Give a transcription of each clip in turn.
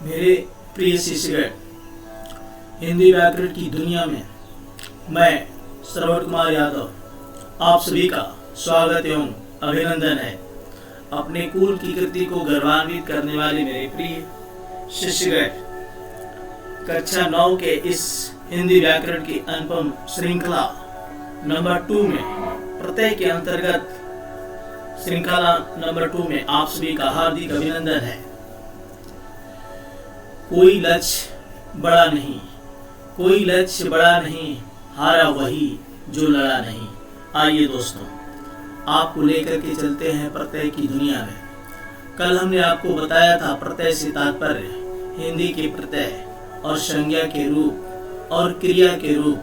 मेरे प्रिय शिष्यगण, हिंदी व्याकरण की दुनिया में मैं श्रवण कुमार यादव आप सभी का स्वागत एवं अभिनंदन है। अपने कुल की कृति को गौरवान्वित करने वाले मेरे प्रिय शिष्यगण, कक्षा 9 के इस हिंदी व्याकरण की अनुपम श्रृंखला नंबर 2 में प्रत्यय के अंतर्गत श्रृंखला नंबर 2 में आप सभी का हार्दिक अभिनंदन है। कोई लक्ष्य बड़ा नहीं, हारा वही जो लड़ा नहीं। आइए दोस्तों, आपको लेकर के चलते हैं प्रत्यय की दुनिया में। कल हमने आपको बताया था प्रत्यय से तात्पर्य हिंदी के प्रत्यय और संज्ञा के रूप और क्रिया के रूप,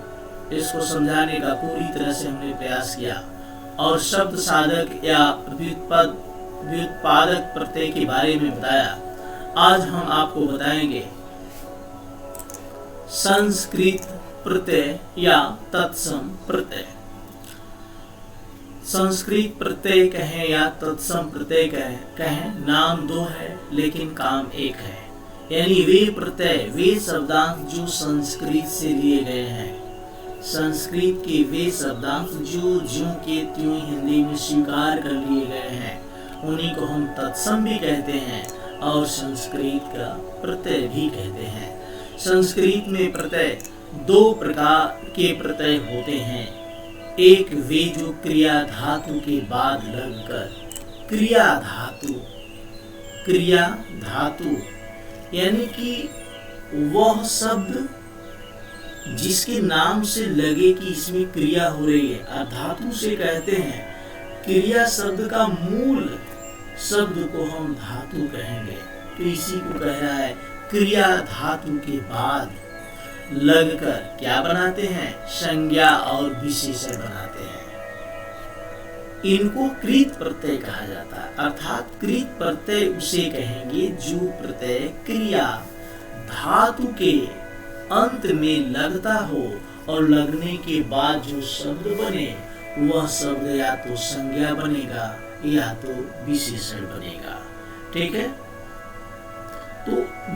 इसको समझाने का पूरी तरह से हमने प्रयास किया और शब्द साधक या व्युत्पादक प्रत्यय के बारे में बताया। आज हम आपको बताएंगे संस्कृत प्रत्यय या तत्सम प्रत्यय। संस्कृत प्रत्यय कहें या तत्सम प्रत्यय कहें, नाम दो है लेकिन काम एक है। यानी वे प्रत्यय, वे शब्दांश जो संस्कृत से लिए गए हैं, संस्कृत के वे शब्दांश जो ज्यों के त्यों हिंदी में स्वीकार कर लिए गए हैं, उन्हीं को हम तत्सम भी कहते हैं और संस्कृत का प्रत्यय भी कहते हैं। संस्कृत में प्रत्यय दो प्रकार के प्रत्यय होते हैं। एक वे जो क्रिया धातु के बाद लगकर, क्रिया धातु यानी कि वह शब्द जिसके नाम से लगे कि इसमें क्रिया हो रही है, और धातु से कहते हैं। क्रिया शब्द का मूल शब्द को हम धातु कहेंगे, तो इसी को कह रहा है क्रिया धातु के बाद लगकर क्या बनाते हैं, संज्ञा और विशेषण बनाते हैं। इनको कृत प्रत्यय कहा जाता है। अर्थात कृत प्रत्यय उसे कहेंगे जो प्रत्यय क्रिया धातु के अंत में लगता हो और लगने के बाद जो शब्द बने, वह शब्द या तो संज्ञा बनेगा या तो विशेषण बनेगा। ठीक है, तो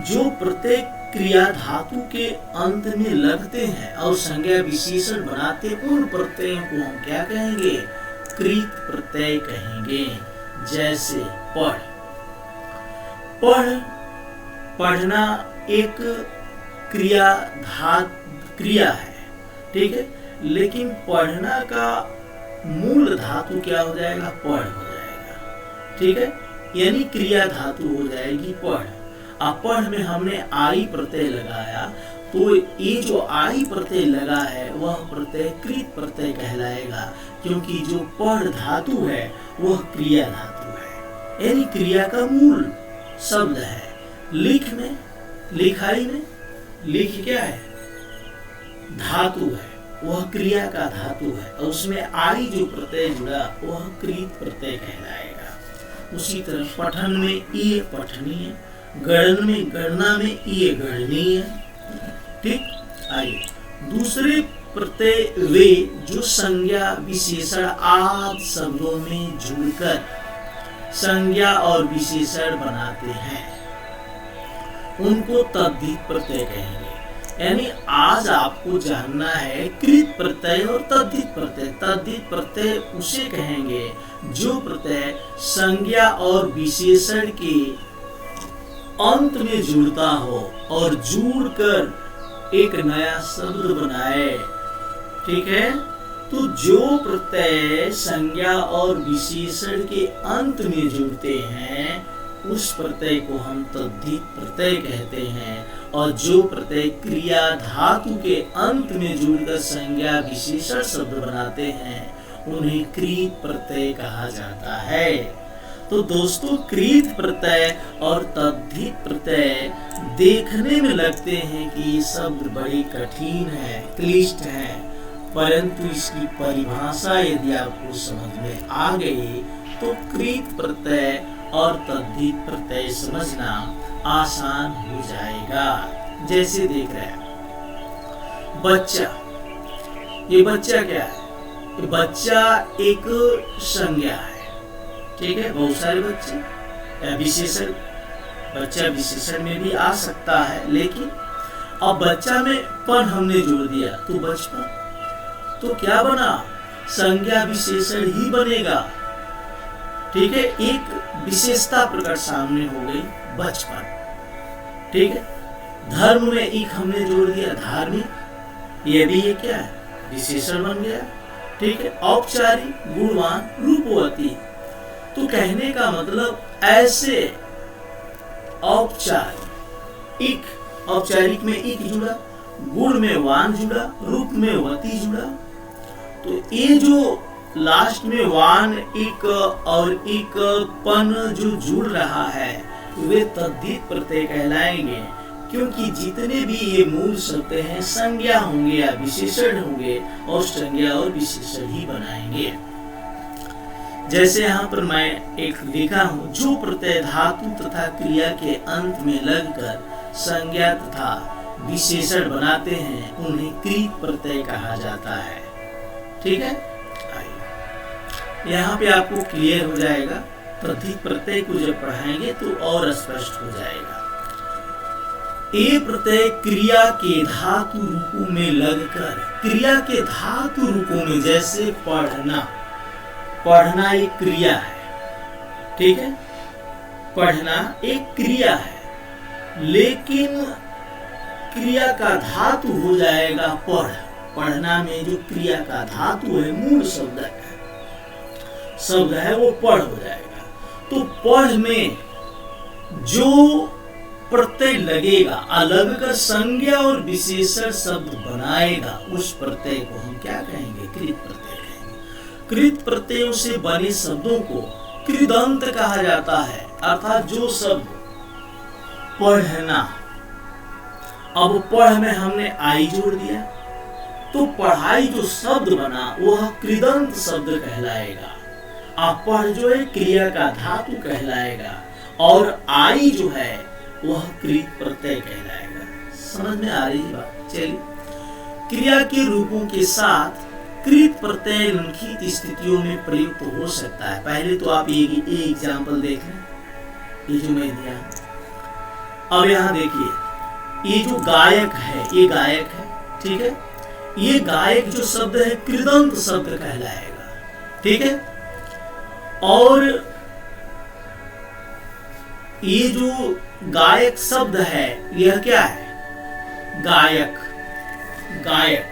जो प्रत्यय क्रिया धातु के अंत में लगते हैं और संज्ञा विशेषण बनाते, उन प्रत्ययों को हम क्या कहेंगे, कृत प्रत्यय कहेंगे। जैसे पढ़ना एक क्रिया है, ठीक है, लेकिन पढ़ना का मूल धातु क्या हो जाएगा, पढ़ हो जाएगा। ठीक है, यानी क्रिया धातु हो जाएगी पढ़। अब पढ़ में हमने आई प्रत्यय लगाया, तो ये जो आई प्रत्यय लगा है वह प्रत्यय कृत प्रत्यय कहलाएगा, क्योंकि जो पढ़ धातु है वह क्रिया धातु है, यानी क्रिया का मूल शब्द है। लिखाई में लिख क्या है, धातु है, वह क्रिया का धातु है, और उसमें आई जो प्रत्यय जुड़ा वह कृत प्रत्यय कहलाएगा। उसी तरह पठन में ये पठनीय, गणन में गणना में ये गणनीय। ठीक, आइए दूसरे प्रत्यय वे जो संज्ञा विशेषण आदि शब्दों में जुड़कर संज्ञा और विशेषण बनाते हैं, उनको तद्धित प्रत्यय कहेंगे। यानी आज आपको जानना है कृत प्रत्यय और तद्धित प्रत्यय। तद्धित प्रत्यय उसे कहेंगे जो प्रत्यय संज्ञा और विशेषण के अंत में जुड़ता हो और जुड़कर एक नया शब्द बनाए। ठीक है, तो जो प्रत्यय संज्ञा और विशेषण के अंत में जुड़ते हैं उस प्रत्यय को हम तद्धित प्रत्यय कहते हैं, और जो प्रत्यय क्रिया धातु के अंत में जुड़कर संज्ञा विशेषण शब्द बनाते हैं उन्हें कृत प्रत्यय कहा जाता है। तो दोस्तों, कृत प्रत्यय और तद्धित प्रत्यय देखने में लगते हैं कि ये शब्द बड़े कठिन है, क्लिष्ट है, परंतु इसकी परिभाषा यदि आपको समझ में आ गई तो कृत प्रत्यय और तद्धित प्रत्यय समझना आसान हो जाएगा। जैसे देख रहे हैं बच्चा, ये बच्चा क्या है, ये बच्चा एक संज्ञा है। ठीक है, बहुत सारे बच्चे विशेषण बच्चा विशेषण में भी आ सकता है, लेकिन अब बच्चा में पन हमने जोड़ दिया तो बचपन, तो क्या बना, संज्ञा विशेषण ही बनेगा। ठीक है, एक विशेषता प्रकट सामने हो गई, बचपन। ठीक है, धर्म में एक हमने जोड़ दिया, धार्मिक, ये भी ये क्या है, विशेषण बन गया। ठीक है, औपचारिक, गुणवान, रूपवती। तो कहने का मतलब ऐसे औपचारिक में एक जुड़ा, गुण में वान जुड़ा, रूप में वती जुड़ा। तो ये जो लास्ट में वान एक और एक पन जो जुड़ रहा है, वे तद्धित प्रत्यय कहलाएंगे, क्योंकि जितने भी ये मूल शब्द हैं संज्ञा होंगे या विशेषण होंगे, और संज्ञा और विशेषण ही बनाएंगे। जैसे यहाँ पर मैं एक लिखा हूं, जो प्रत्यय धातु तथा क्रिया के अंत में लगकर संज्ञा तथा विशेषण बनाते हैं, उन्हें कृत प्रत्यय कहा जाता है। ठीक है, यहाँ पे आपको क्लियर हो जाएगा। तद्धित प्रत्यय को जब पढ़ाएंगे तो और स्पष्ट हो जाएगा। ये प्रत्यय क्रिया के धातु रूपों में लगकर, क्रिया के धातु रूपों में, जैसे पढ़ना, पढ़ना एक क्रिया है। ठीक है, पढ़ना एक क्रिया है, लेकिन क्रिया का धातु हो जाएगा पढ़। पढ़ना में जो क्रिया का धातु है, मूल शब्द है वो पढ़ हो जाएगा। तो पढ़ में जो प्रत्यय लगेगा, अलग कर संज्ञा और विशेषण शब्द बनाएगा, उस प्रत्यय को हम क्या कहेंगे, कृत प्रत्यय कहेंगे। कृत प्रत्ययों से बने शब्दों को कृदंत कहा जाता है, अर्थात जो शब्द पढ़ना, अब पढ़ में हमने आई जोड़ दिया, तो पढ़ाई जो शब्द बना वह कृदंत शब्द कहलाएगा। पढ़ जो है क्रिया का धातु कहलाएगा, और आई जो है वह कृत प्रत्यय कहलाएगा। समझ में आ रही है बात? चलिए, क्रिया के रूपों के साथ कृत प्रत्यय निम्नलिखित स्थितियों में प्रयुक्त हो सकता है। पहले तो आप ये एग्जाम्पल देख लें, ये जो मैं दिया। अब यहाँ देखिए, ये जो गायक है, ये गायक है। ठीक है, ये गायक जो शब्द है कृदंत शब्द कहलाएगा। ठीक है, और ये जो गायक शब्द है यह क्या है, गायक। गायक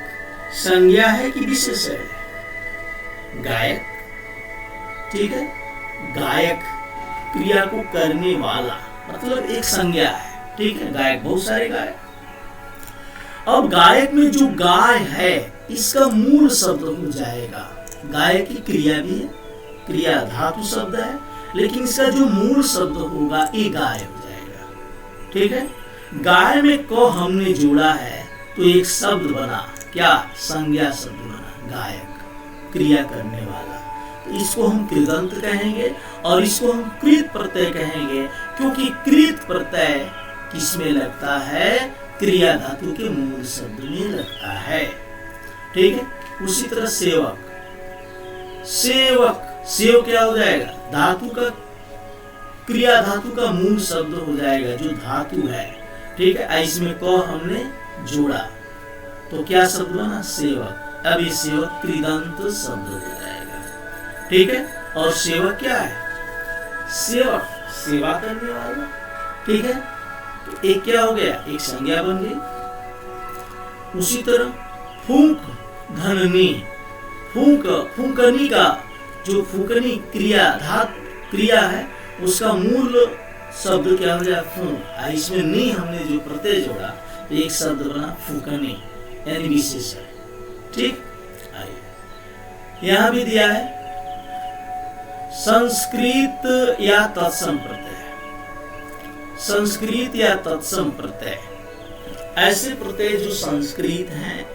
संज्ञा है कि विशेषण है, गायक। ठीक है, गायक क्रिया को करने वाला, मतलब एक संज्ञा है। ठीक है, गायक, बहुत सारे गायक। अब गायक में जो गाय है, इसका मूल शब्द हो जाएगा, गायक की क्रिया भी है, क्रिया धातु शब्द है, लेकिन इसका जो मूल शब्द होगा ये गाय हो जाएगा। ठीक है, गाय में को हमने जोड़ा है तो एक शब्द बना, क्या, संज्ञा शब्द बना, गायक, क्रिया करने वाला। तो इसको हम कृदंत कहेंगे, और इसको हम कृत प्रत्यय कहेंगे, क्योंकि कृत प्रत्यय किसमें लगता है, क्रिया धातु के मूल शब्द में लगता है। ठीक है, उसी तरह सेवक, सेवक, सेव क्या हो जाएगा, धातु का, क्रिया धातु का मूल शब्द हो जाएगा, जो धातु है। ठीक है, इसमें को हमने जोड़ा तो क्या शब्द बना, सेवक। अब ये सेवक कृदंत शब्द हो जाएगा। ठीक है, और सेवक क्या है, सेवक, सेवा करने वाला। ठीक है, तो एक क्या हो गया, एक संज्ञा बन गई। उसी तरह फूंक धननी, फूंक, फूंकनी का जो फूंकनी क्रिया क्रिया है, उसका मूल शब्द क्या हो जाए, फूंक। इसमें नी हमने जो प्रत्यय जोड़ा तो एक शब्द बना फूंकनी, यानी विशेषण। ठीक, आइए यहां भी दिया है संस्कृत या तत्सम प्रत्यय, संस्कृत या तत्सम प्रत्यय। ऐसे प्रत्यय जो संस्कृत हैं,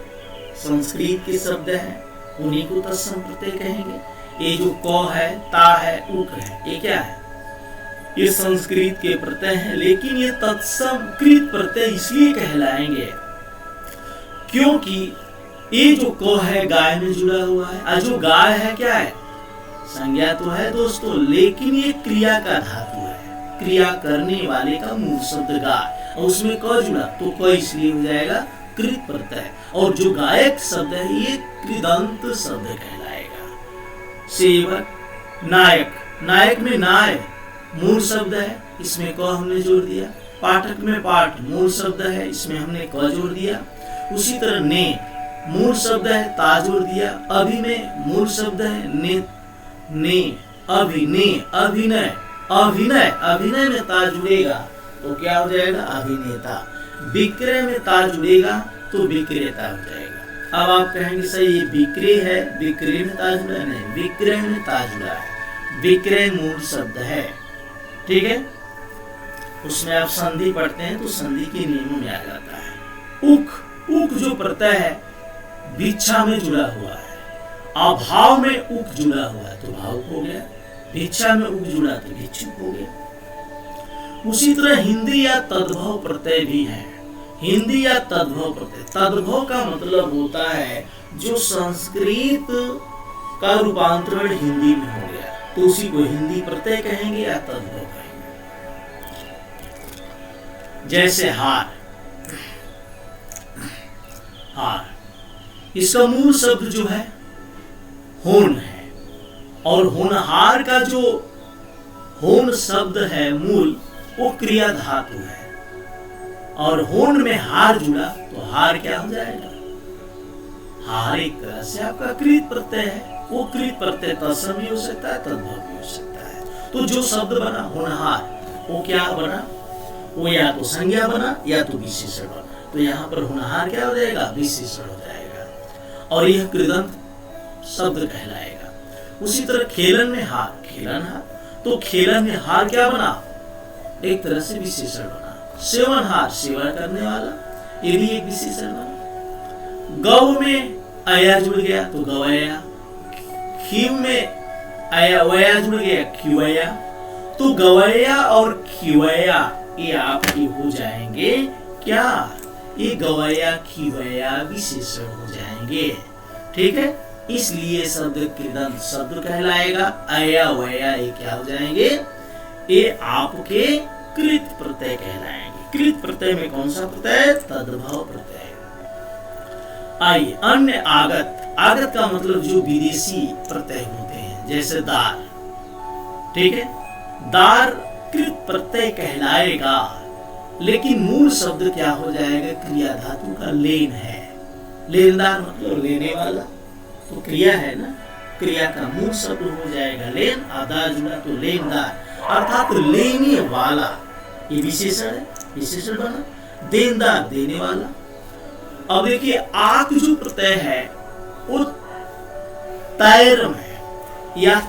संस्कृत के शब्द हैं, उन्हीं को तत्सम प्रत्यय कहेंगे। ये जो क है, ता है, उक है, ये क्या है, ये संस्कृत के प्रत्यय हैं, लेकिन ये तत्सम कृत प्रत्यय इसलिए कहलाएंगे क्योंकि ये जो क है गाय में जुड़ा हुआ है, और जो गाय है क्या है, संज्ञा तो है दोस्तों, लेकिन ये क्रिया का धातु है। क्रिया करने वाले का मूल शब्द गाय, और उसमें क जुड़ा तो क इसलिए हो जाएगा कृत प्रत्यय, और जो गायक शब्द है ये कृदंत शब्द कहलाएगा। सेवक, नायक, नायक में नाय मूल शब्द है, इसमें क हमने जोड़ दिया। पाठक में पाठ मूल शब्द है, इसमें हमने क जोड़ दिया। उसी तरह ने मूल शब्द है, ता जोड़ दिया। अभि में मूल शब्द है, ने अभिनय, अभिनय, अभिनय, अभिनय में ता जुड़ेगा तो क्या हो जाएगा अभिनेता। विक्रय में ता जुड़ेगा तो विक्रेता हो जाएगा। अब आप कहेंगे सर ये विक्रय है, विक्रय में ता जुड़ा नहीं, विक्रय में ता जुड़ा है। विक्रय मूल शब्द है, ठीक है। उसमें आप संधि पढ़ते हैं तो संधि के नियमों में आ जाता है। उक, उक जो प्रत्यय है भिक्षा में जुड़ा हुआ है, अभाव में उक जुड़ा हुआ है तो भावुक हो गया, भिक्षा में उक जुड़ा तो भिक्षुक हो गया। उसी तरह हिंदी या तद्भव प्रत्यय भी है। हिंदी या तद्भव प्रत्यय, तद्भव का मतलब होता है जो संस्कृत का रूपांतरण हिंदी में हो गया तो उसी को हिंदी प्रत्यय कहेंगे या तद्भव कहेंगे। जैसे हार, हार, इसका मूल शब्द जो है होन है, और होनहार का जो होन शब्द है मूल वो क्रिया धातु है, और होन में हार जुड़ा तो हार क्या हो जाएगा हार। एक तरह से आपका कृत प्रत्यय है, वो कृत प्रत्यय तत्सम भी हो सकता है, तद्भव भी हो सकता है। तो जो शब्द बना होनहार वो क्या बना, वो या तो संज्ञा बना या तो विशेषण बना। तो यहाँ पर होनहार क्या हो जाएगा विशेषण हो जाएगा, और यह कृदंत शब्द कहलाएगा। उसी तरह खेलन में हार, खेलन हार, तो खेलन में हार क्या बना एक तरह से विशेषण बना। सेवन हार, सेवा करने वाला, ये भी एक विशेषण बना। गौ में अया जुड़ गया तो गवया, खीव में अया वया जुड़ गया खिवया, तो गवया और खिवया ये आपके हो जाएंगे क्या, ये गवया खिवया विशेषण हो जाएंगे, ठीक है। इसलिए शब्द कृदंत शब्द कहलाएगा। अया वया ये क्या हो जाएंगे, ये आपके कृत प्रत्यय कहलाएंगे। कृत प्रत्यय में कौन सा प्रत्यय, तद्भव प्रत्यय। आइए अन्य आगत, आगत का मतलब जो विदेशी प्रत्यय होते हैं, जैसे दार, ठीक है। दार कृत प्रत्यय कहलाएगा, लेकिन मूल शब्द क्या हो जाएगा, क्रिया धातु का लेन है। लेनदार मतलब लेने वाला, तो क्रिया है ना, क्रिया का मूल शब्द हो जाएगा लेन, आधा जुड़ा तो लेनदार, अर्थात लेने वाला। ये विशेषण है, विशेषण बना। देनदार देने वाला। अब देखिए आक जो प्रत्यय है वो तैर में या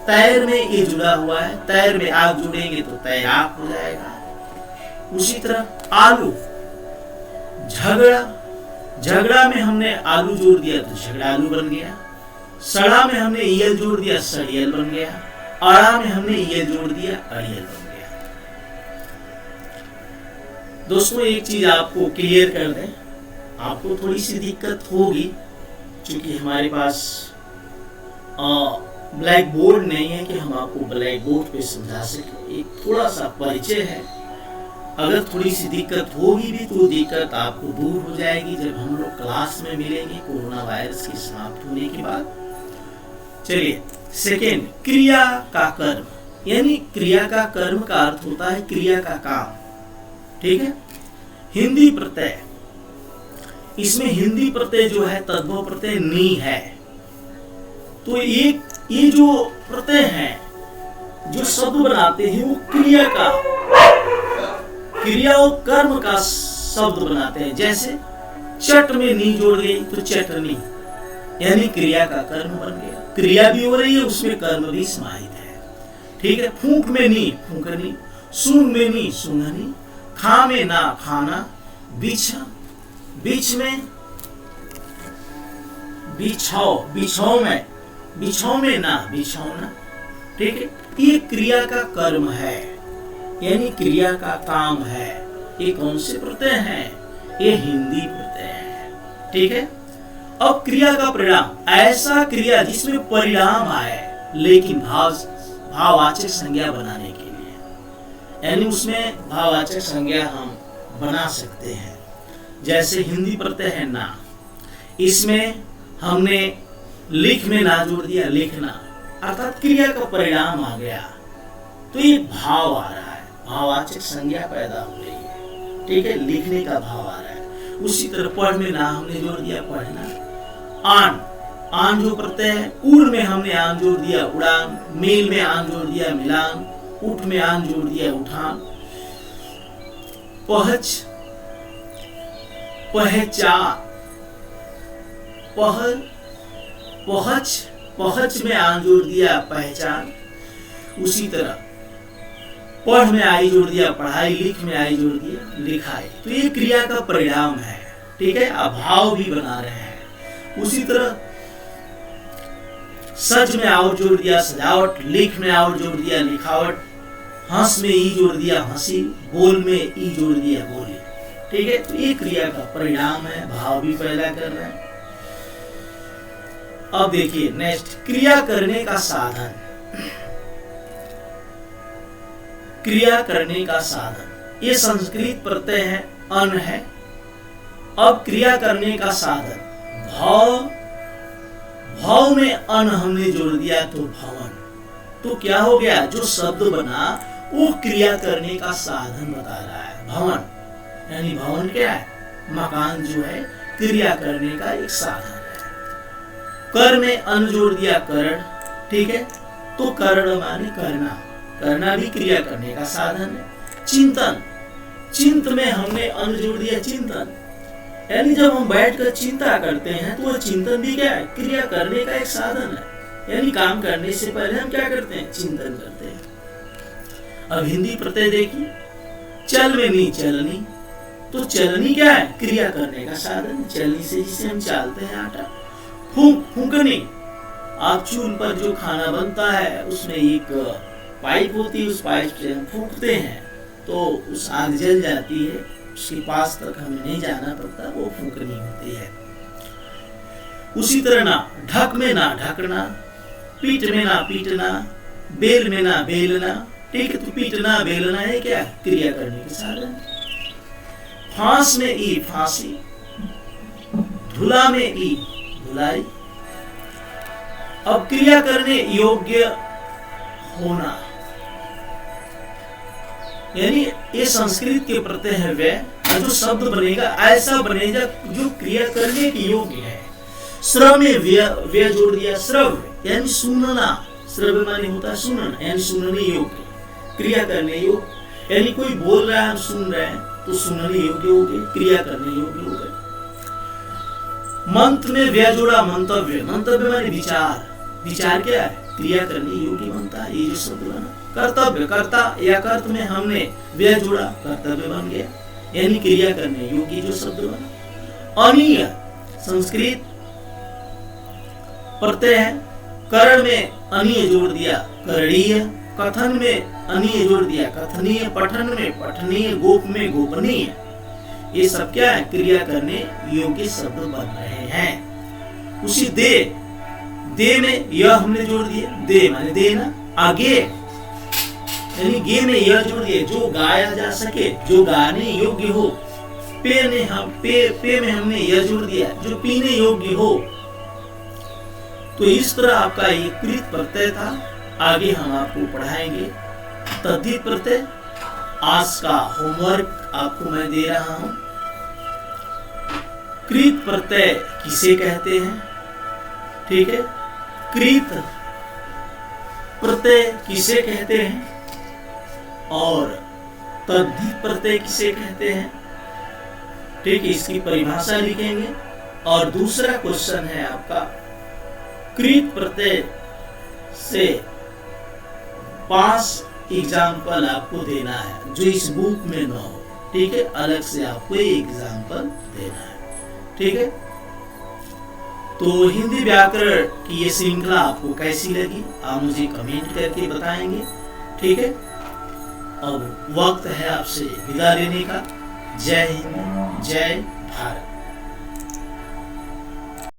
तैर में ये जुड़ा हुआ है, तैर में आग जुड़ेंगे तो तैराक हो जाएगा। उसी तरह आलू, झगड़ा, झगड़ा में हमने आलू जोड़ दिया तो झगड़ालू बन गया। सड़ा में हमने यल जोड़ दिया, सड़ियल बन गया। अड़ा में हमने यल जोड़ दिया, अड़ियल बन गया। दोस्तों एक चीज आपको क्लियर कर दें, आपको थोड़ी सी दिक्कत होगी क्योंकि हमारे पास ब्लैक बोर्ड नहीं है कि हम आपको ब्लैक बोर्ड पे समझा सके। एक थोड़ा सा परिचय है, अगर थोड़ी सी दिक्कत होगी भी तो दिक्कत आपको दूर हो जाएगी जब हम लोग क्लास में मिलेंगे कोरोना वायरस के समाप्त होने के बाद। चलिए सेकेंड, क्रिया का कर्म, यानी क्रिया का कर्म का अर्थ होता है क्रिया का काम, ठीक है। हिंदी प्रत्यय, इसमें हिंदी प्रत्यय जो है तद्भव प्रत्यय नी है। तो ये जो प्रत्यय है जो शब्द बनाते हैं वो क्रिया और कर्म का शब्द बनाते हैं। जैसे चट में नी जोड़ गई तो चटनी, यानी क्रिया का कर्म बन गया। क्रिया भी हो रही है, उसमें कर्म भी समाहित है, ठीक है। फूंक में नी फूंकनी, सूंघ में नी सूंघनी, खा में ना खाना, बिछा, बीच में बिछाओ, बिछाओ में ना बिछाओना, ठीक है। ये क्रिया का कर्म है, यानी क्रिया का काम है। ये कौन से प्रत्यय है, ये हिंदी प्रत्यय है, ठीक है। अब क्रिया का परिणाम, ऐसा क्रिया जिसमें परिणाम आए लेकिन भाववाचक संज्ञा बनाने के लिए, यानी उसमें भाववाचक संज्ञा हम बना सकते हैं। जैसे हिंदी प्रत्यय है ना, इसमें हमने लिख में ना जोड़ दिया, लिखना, अर्थात क्रिया का परिणाम आ गया, तो ये भाव आ रहा है, भाववाचक संज्ञा पैदा हो रही है, ठीक है, लिखने का भाव आ रहा है। उसी तरह पढ़ में ना हमने जोड़ दिया, पढ़ना। आन, आन जो प्रत्यय है, उड़ में हमने आन जोड़ दिया, उड़ान, मेल में आन जोड़ दिया, मिलान, उठ में आन जोड़ दिया, उठान। पहच, पहचान, पहच, पहच में आन जोड़ दिया, पहचान। उसी तरह पढ़ में आई जोड़ दिया, पढ़ाई, लिख में आई जोड़ दिया, लिखाई। तो ये क्रिया का परिणाम है, ठीक है, अभाव भी बना रहे हैं। उसी तरह सज में आउट जोड़ दिया, सजावट, लिख में आउट जोड़ दिया, लिखावट, हंस में ई जोड़ दिया, हंसी, बोल में ई जोड़ दिया, बोली, ठीक है। तो ये क्रिया का परिणाम है, भाव भी पैदा कर रहे हैं। अब देखिए नेक्स्ट, क्रिया करने का साधन। क्रिया करने का साधन, ये संस्कृत प्रत्यय है, अन है। अब क्रिया करने का साधन, भाव, भाव में अन हमने जोड़ दिया तो भवन, तो क्या हो गया, जो शब्द बना वो क्रिया करने का साधन बता रहा है, भवन। यानी भवन क्या है, मकान जो है, क्रिया करने का एक साधन है। कर में अन जोड़ दिया, करण, ठीक है, तो करण माने करना, करना भी क्रिया करने का साधन है। चिंतन, चिंत में हमने अन जोड़ दिया, चिंतन, यानी जब हम बैठकर चिंता करते हैं तो वह चिंतन भी क्या है, क्रिया करने का एक साधन है। यानी काम करने से पहले हम क्या करते हैं, चिंतन करते हैं। अब हिंदी प्रत्यय देखिए, चल में नी, चलनी, तो चलनी क्या है, क्रिया करने का साधन, चलनी से जिसे हम चालते हैं आटा। फूंक, फूंकनी, आप चूल्हे पर जो खाना बनता है उसमें एक पाइप होती है, उस पाइप से हम फूंकते हैं तो उस आग जल जाती है, उसके पास तक हमें नहीं जाना पड़ता, वो फूंकनी होती है। उसी तरह ना, ढक में ना ढकना, पीठ में ना पीटना, बेल में ना बेलना, ठीक है, तो पीटना बेलना है क्या, क्रिया करने के साधन। फांस में ई, फांसी, धुला में ई, धुलाई। अब क्रिया करने योग्य होना, यानी ये संस्कृत के प्रत्यय है वे, जो शब्द बनेगा ऐसा बनेगा जो क्रिया करने के योग्य है। श्रव में व्य जोड़ दिया, श्रव यानी सुनना, श्रव माने होता है सुनना, यानी सुनने योग्य, क्रिया करने योग्य, यानी कोई बोल रहा है हम सुन रहे हैं तो सुनने योग्य हो गए, क्रिया करने योग्य हो गए। मंत्र में व्य जोड़ा, मंतव्य, मंतव्य माने विचार, विचार क्या है, क्रिया करने योग्य बनता है, ये जो शब्द बना। कर्तव्य, कर्ता या कर्त में हमने व्य जोड़ा, कर्तव्य बन गया, यानी क्रिया करने योग्य जो शब्द बना। अनीय, संस्कृत प्रत्यय है, करण में अनीय जोड़ दिया, करणीय, कथन में अनीय जोड़ दिया, कथनीय, पठन में पठनीय, गोप में गोपनीय, ये सब क्या है, क्रिया करने योग्य शब्द बन रहे हैं। उसी दे, दे में यह हमने जोड़ दिया, दे माने देना, आगे, यानी गे में यह जोड़ दिया, जो गाया जा सके, जो गाने योग्य हो। पे ने हम पे में हमने यह जोड़ दिया, जो पीने योग्य हो। तो इस तरह आपका ये कृत प्रत्यय था, आगे हम आपको पढ़ाएंगे तद्धित प्रत्यय। आज का होमवर्क आपको मैं दे रहा हूं, कृत प्रत्यय किसे कहते हैं, ठीक है, कृत प्रत्यय किसे कहते हैं और तद्धित प्रत्यय किसे कहते हैं, ठीक है, इसकी परिभाषा लिखेंगे। और दूसरा क्वेश्चन है आपका, कृत प्रत्यय से 5 एग्जाम्पल आपको देना है जो इस बुक में न हो, ठीक है, अलग से आपको एग्जाम्पल देना है, ठीक है। तो हिंदी व्याकरण की ये श्रृंखला आपको कैसी लगी आप मुझे कमेंट करके बताएंगे, ठीक है। अब वक्त है आपसे विदा लेने का। जय हिंद, जय भारत।